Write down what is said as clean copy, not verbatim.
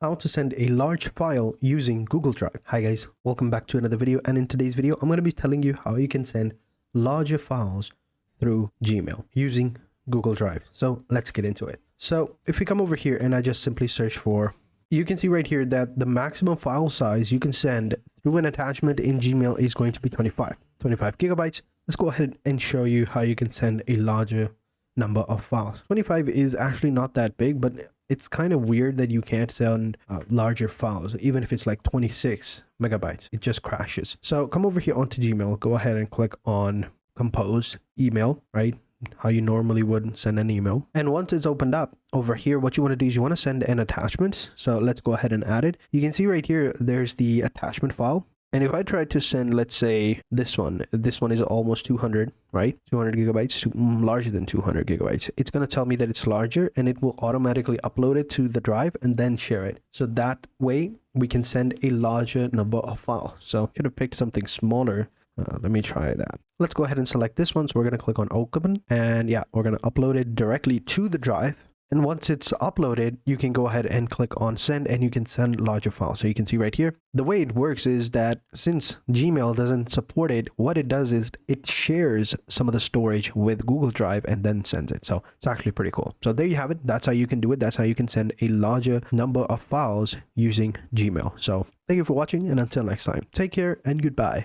How to send a large file using Google Drive. Hi guys, welcome back to another video, and in today's video I'm going to be telling you how you can send larger files through Gmail using Google Drive. So let's get into it. So if we come over here and I just simply search for, you can see right here that the maximum file size you can send through an attachment in Gmail is going to be 25 gigabytes. Let's go ahead and show you how you can send a larger number of files. 25 is actually not that big, but it's kind of weird that you can't send larger files, even if it's like 26 megabytes. It just crashes. So come over here onto Gmail, go ahead and click on compose email, right? How you normally would send an email. And once it's opened up over here, what you want to do is you want to send an attachment. So let's go ahead and add it. You can see right here, there's the attachment file. And if I try to send, let's say this one is almost 200, right? 200 gigabytes, larger than 200 gigabytes. It's going to tell me that it's larger, and it will automatically upload it to the drive and then share it. So that way we can send a larger number of files. So I should have picked something smaller. Let me try that. Let's go ahead and select this one. So we're going to click on open, and yeah, we're going to upload it directly to the drive. And once it's uploaded, you can go ahead and click on send, and you can send larger files. So you can see right here, the way it works is that since Gmail doesn't support it, what it does is it shares some of the storage with Google Drive and then sends it. So it's actually pretty cool. So there you have it. That's how you can do it. That's how you can send a larger number of files using Gmail. So thank you for watching, and until next time, take care and goodbye.